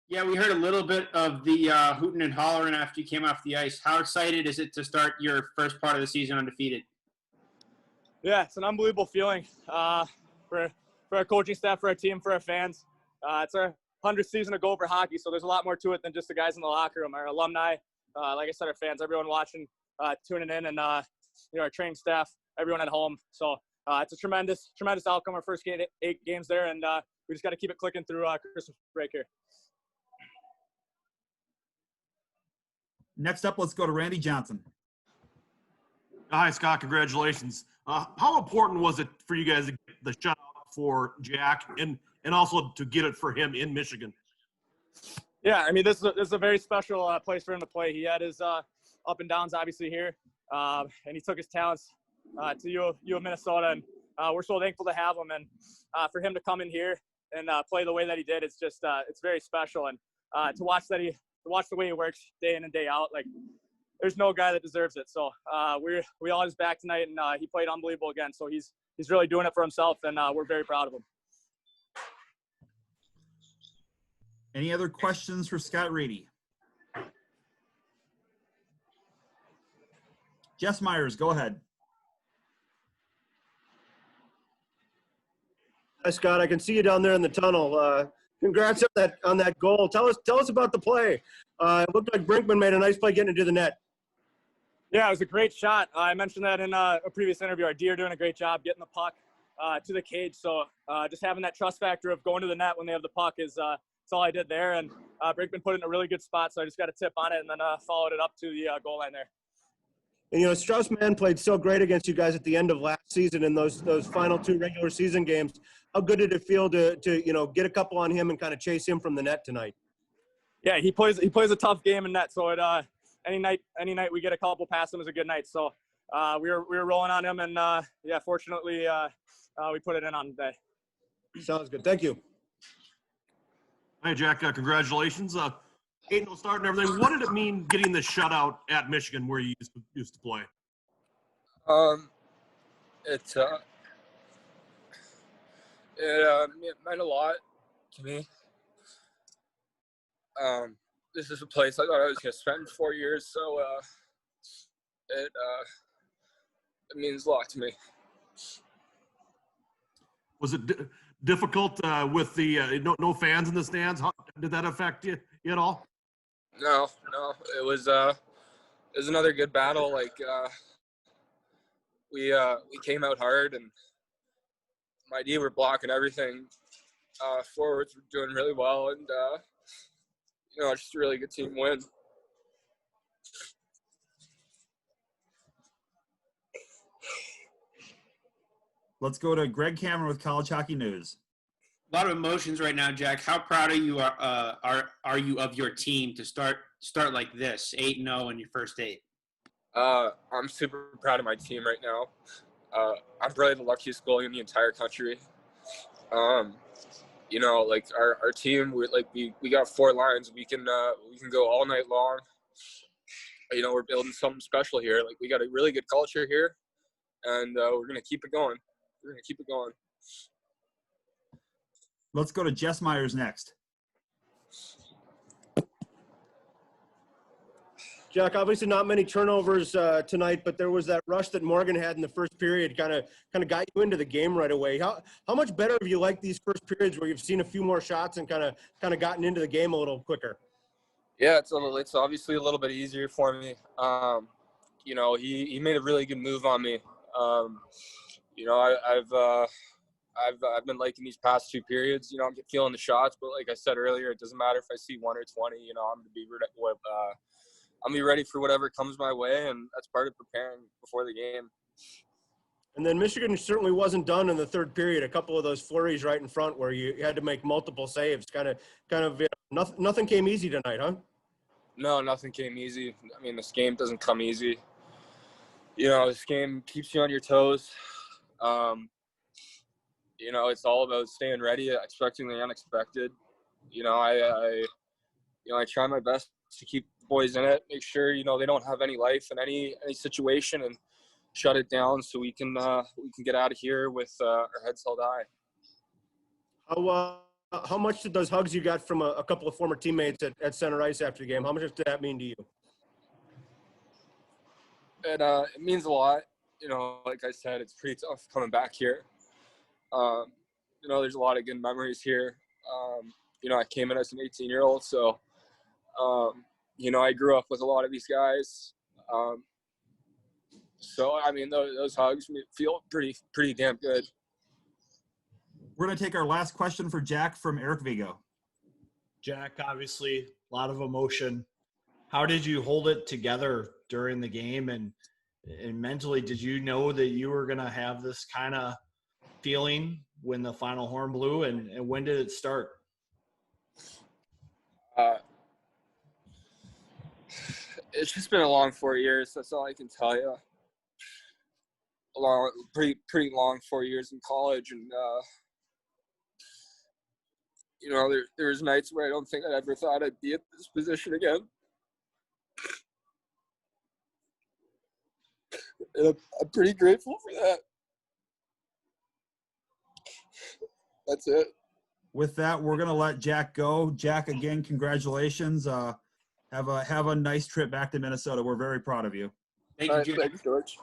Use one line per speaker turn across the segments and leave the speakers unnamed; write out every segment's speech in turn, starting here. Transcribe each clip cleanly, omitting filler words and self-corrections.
Yeah, we heard a little bit of the hooting and hollering after you came off the ice. How excited is it to start your first part of the season undefeated?
Yeah, it's an unbelievable feeling for our coaching staff, for our team, for our fans. It's our 100th season of Gopher hockey, so there's a lot more to it than just the guys in the locker room. Our alumni, like I said, our fans, everyone watching, tuning in, and our training staff, everyone at home. So it's a tremendous outcome. Our first 8 games there, and we just got to keep it clicking through Christmas break here.
Next up, let's go to Randy Johnson.
Hi, Scott. Congratulations. How important was it for you guys to get the shutout for Jack and also to get it for him in Michigan?
Yeah, I mean, this is a very special place for him to play. He had his up and downs, obviously, here, and he took his talents to U of Minnesota, and we're so thankful to have him. And for him to come in here and play the way that he did, it's just it's very special. And to watch the way he works day in and day out, like, there's no guy that deserves it. So we all his back tonight, and he played unbelievable again. So he's really doing it for himself, and we're very proud of him.
Any other questions for Scott Reedy? Jess Myers, go ahead.
Hi, Scott. I can see you down there in the tunnel. Congrats on that goal. Tell us about the play. It looked like Brinkman made a nice play getting into the net.
Yeah, it was a great shot. I mentioned that in a previous interview. Our D are doing a great job getting the puck to the cage. So just having that trust factor of going to the net when they have the puck is that's all I did there. And Brinkman put it in a really good spot, so I just got a tip on it and then followed it up to the goal line there.
And, Strauss-Mann played so great against you guys at the end of last season in those final 2 regular season games. How good did it feel to get a couple on him and kind of chase him from the net tonight?
Yeah, he plays a tough game in net, so any night we get a couple past him is a good night. So we were rolling on him, and yeah, fortunately we put it in on today.
Sounds good. Thank you.
Hey, Jack. Congratulations. 8-0 start and everything. What did it mean getting the shutout at Michigan where you used to play?
It meant a lot to me. This is a place I thought I was going to spend 4 years, so it means a lot to me.
Was it difficult with the no fans in the stands? How did that affect you at all?
No, it was another good battle. Like we came out hard, and my D were blocking everything. Forwards were doing really well, and just a really good team win.
Let's go to Greg Cameron with College Hockey News.
A lot of emotions right now, Jack. How proud are you of your team to start like this, 8-0 in your first 8?
I'm super proud of my team right now. I'm probably the luckiest goalie in the entire country. Like our team, we got 4 lines. We can go all night long. We're building something special here. Like, we got a really good culture here, and we're gonna keep it going.
Let's go to Jess Myers next.
Jack, obviously not many turnovers tonight, but there was that rush that Morgan had in the first period, kind of got you into the game right away. How much better have you liked these first periods where you've seen a few more shots and kind of gotten into the game a little quicker?
Yeah, it's obviously a little bit easier for me. He made a really good move on me. I've been liking these past 2 periods. I'm feeling the shots, but like I said earlier, it doesn't matter if I see 1 or 20. I'm gonna be ready for whatever comes my way, and that's part of preparing before the game.
And then Michigan certainly wasn't done in the third period. A couple of those flurries right in front where you had to make multiple saves. Nothing came easy tonight, huh?
No, nothing came easy. I mean, this game doesn't come easy. This game keeps you on your toes. It's all about staying ready, expecting the unexpected. I try my best to keep the boys in it, make sure, they don't have any life in any situation, and shut it down so we can get out of here with our heads held high.
How much did those hugs you got from a couple of former teammates at center ice after the game, how much did that mean to you?
It means a lot. You know, like I said, it's pretty tough coming back here. You know, there's a lot of good memories here. You know, I came in as an 18-year-old, so, you know, I grew up with a lot of these guys. So, I mean, those hugs feel pretty damn good.
We're going to take our last question for Jack from Eric Vigo.
Jack, obviously, a lot of emotion. How did you hold it together during the game? And mentally, did you know that you were going to have this kind of feeling when the final horn blew? And when did it start?
It's just been a long 4 years. That's all I can tell you. Pretty long 4 years in college. And, you know, there was nights where I don't think I ever thought I'd be at this position again. And I'm pretty grateful for that. That's it.
With that, we're going to let Jack go. Jack, again, congratulations. Have a nice trip back to Minnesota. We're very proud of you.
Thank
All
you,
right,
Jack.
thanks, George.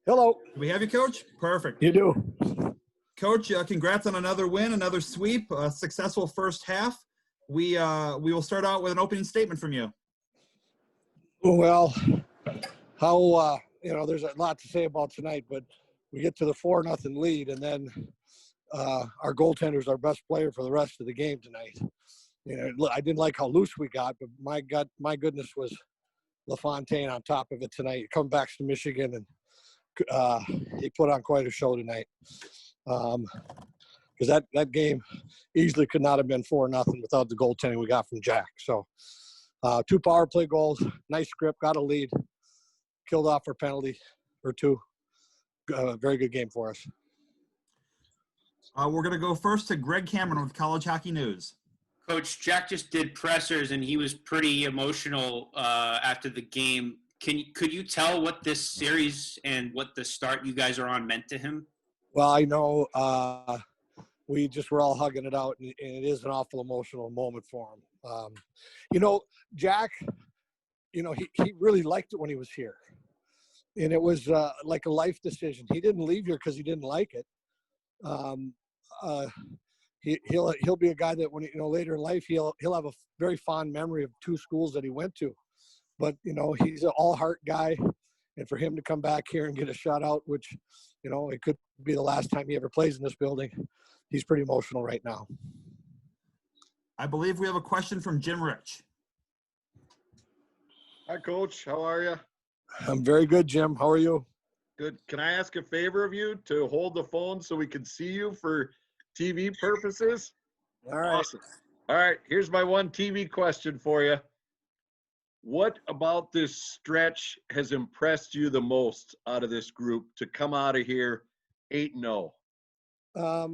Hello.
Do we have you, Coach? Perfect.
You do.
Coach, congrats on another win, another sweep, a successful first half. We will start out with an opening statement from you.
Well, how you know, there's a lot to say about tonight, but we get to the 4-0 lead, and then our goaltender's our best player for the rest of the game tonight. You know, I didn't like how loose we got, but my goodness, was LaFontaine on top of it tonight. He comes back to Michigan, and he put on quite a show tonight. Because that game easily could not have been 4-0 without the goaltending we got from Jack. So 2 power play goals, nice script, got a lead, killed off our penalty or 2. Very good game for us.
We're going to go first to Greg Cameron with College Hockey News.
Coach, Jack just did pressers, and he was pretty emotional after the game. Could you tell what this series and what the start you guys are on meant to him?
Well, I know we just were all hugging it out, and it is an awful emotional moment for him. You know, Jack, you know, he really liked it when he was here. And it was like a life decision. He didn't leave here because he didn't like it. He'll be a guy that when, you know, later in life, he'll have a very fond memory of 2 schools that he went to. But, you know, he's an all-heart guy. And for him to come back here and get a shutout, which, you know, it could be the last time he ever plays in this building, he's pretty emotional right now.
I believe we have a question from Jim Rich.
Hi, Coach. How are you?
I'm very good, Jim. How are you?
Good. Can I ask a favor of you to hold the phone so we can see you for TV purposes?
All right.
Awesome. All right. Here's my one TV question for you. What about this stretch has impressed you the most out of this group to come out of here 8-0?
I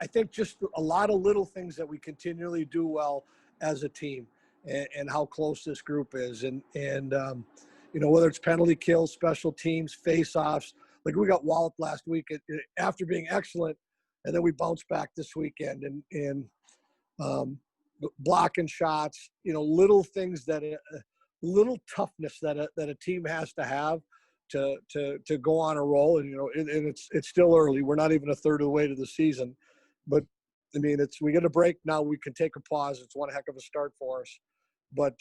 think just a lot of little things that we continually do well as a team, and how close this group is, and you know, whether it's penalty kills, special teams, face-offs. Like we got walloped last week after being excellent, and then we bounced back this weekend, and blocking shots. You know, little things little toughness that a team has to have to go on a roll. And you know, and it's still early. We're not even a third of the way to the season, but I mean, we get a break now. We can take a pause. It's one heck of a start for us. But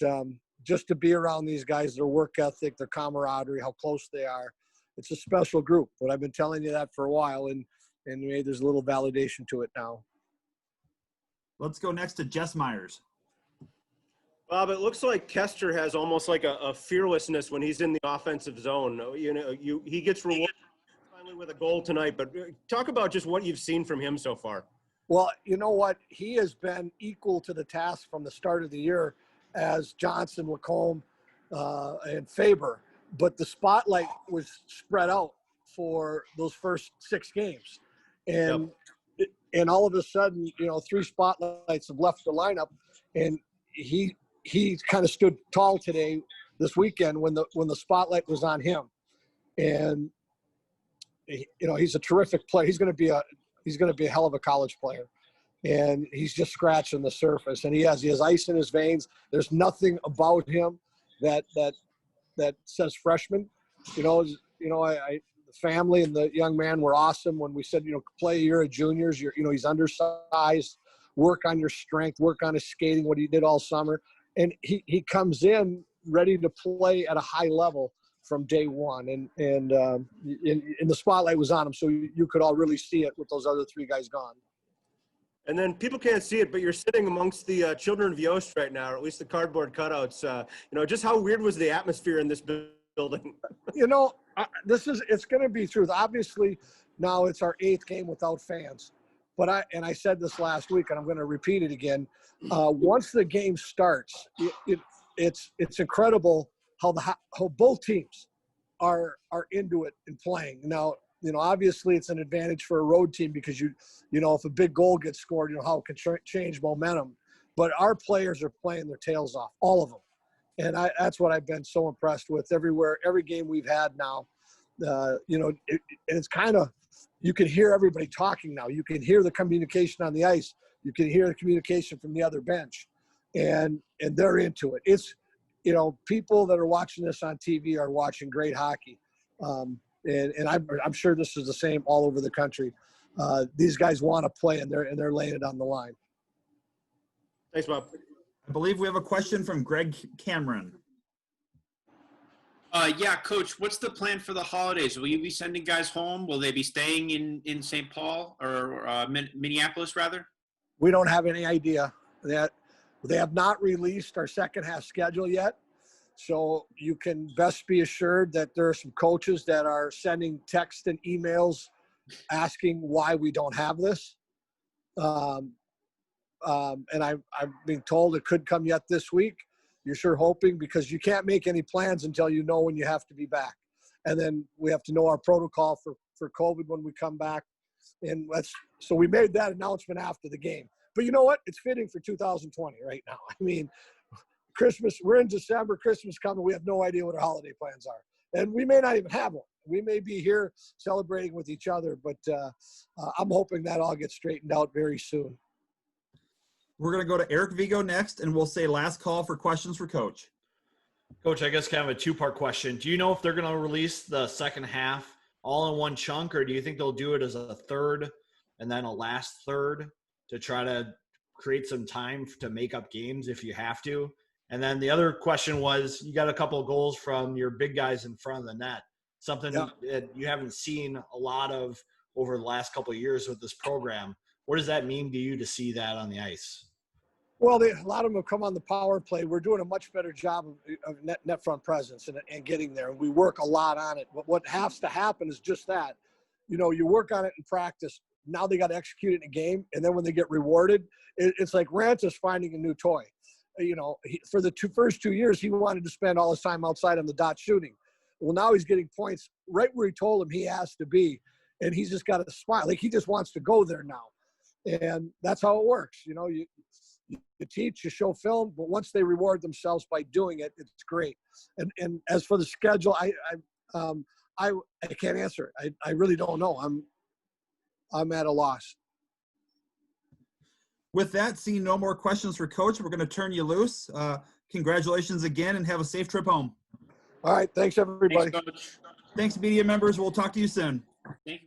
just to be around these guys, their work ethic, their camaraderie, how close they are, it's a special group. But I've been telling you that for a while, and maybe there's a little validation to it now.
Let's go next to Jess Myers.
Bob, it looks like Kester has almost like a fearlessness when he's in the offensive zone. You know, he gets rewarded finally with a goal tonight. But talk about just what you've seen from him so far.
Well, you know what? He has been equal to the task from the start of the year as Johnson, Lacombe, and Faber. But the spotlight was spread out for those first 6 games. And and all of a sudden, you know, 3 spotlights have left the lineup, and he kind of stood tall this weekend when the spotlight was on him. And he's a terrific player. He's going to be a hell of a college player, and he's just scratching the surface. And he has ice in his veins. There's nothing about him that says freshman. The family and the young man were awesome when we said, play a year of juniors. He's undersized. Work on your strength. Work on his skating. What he did all summer, and he comes in ready to play at a high level from day one. And the spotlight was on him, so you could all really see it with those other three guys gone.
And then people can't see it, but you're sitting amongst the children of Yost right now, or at least the cardboard cutouts. Just how weird was the atmosphere in this building?
It's going to be truth. Obviously, now it's our 8th game without fans. But I said this last week, and I'm going to repeat it again. Once the game starts, it's incredible how both teams are into it and playing. Now, obviously it's an advantage for a road team because if a big goal gets scored, how it can change momentum. But our players are playing their tails off, all of them. And that's what I've been so impressed with every game we've had now. It's kind of, you can hear everybody talking now. You can hear the communication on the ice. You can hear the communication from the other bench, and they're into it. It's, people that are watching this on TV are watching great hockey. And I'm sure this is the same all over the country. These guys want to play, and they're laying it on the line.
Thanks, Bob.
I believe we have a question from Greg Cameron.
Yeah, Coach, what's the plan for the holidays? Will you be sending guys home? Will they be staying in St. Paul or Minneapolis, rather?
We don't have any idea. That they have not released our second half schedule yet. So you can best be assured that there are some coaches that are sending texts and emails asking why we don't have this. And I'm being told it could come yet this week. You're sure hoping, because you can't make any plans until you know when you have to be back. And then we have to know our protocol for COVID when we come back. And so we made that announcement after the game. But you know what? It's fitting for 2020 right now. I mean, Christmas, we're in December, Christmas coming. We have no idea what our holiday plans are. And we may not even have one. We may be here celebrating with each other, but I'm hoping that all gets straightened out very soon.
We're going to go to Eric Vigo next, and we'll say last call for questions for Coach.
Coach, I guess kind of a two-part question. Do you know if they're going to release the second half all in one chunk, or do you think they'll do it as a third and then a last third to try to create some time to make up games if you have to? And then the other question was, you got a couple of goals from your big guys in front of the net, something that you haven't seen a lot of over the last couple of years with this program. What does that mean to you to see that on the ice?
Well, a lot of them have come on the power play. We're doing a much better job of net front presence and getting there. And we work a lot on it. But what has to happen is just that. You work on it in practice. Now they got to execute it in a game. And then when they get rewarded, it's like Rantis finding a new toy. For the first 2 years, he wanted to spend all his time outside on the dot shooting. Well, now he's getting points right where he told him he has to be. And he's just got to smile. Like, he just wants to go there now. And that's how it works. You teach, you show film, but once they reward themselves by doing it, it's great. And as for the schedule, I can't answer it. I really don't know. I'm at a loss.
With that, seeing no more questions for Coach, we're going to turn you loose. Congratulations again, and have a safe trip home.
All right. Thanks, everybody.
Thanks, Coach.
Thanks, media members. We'll talk to you soon.
Thank you.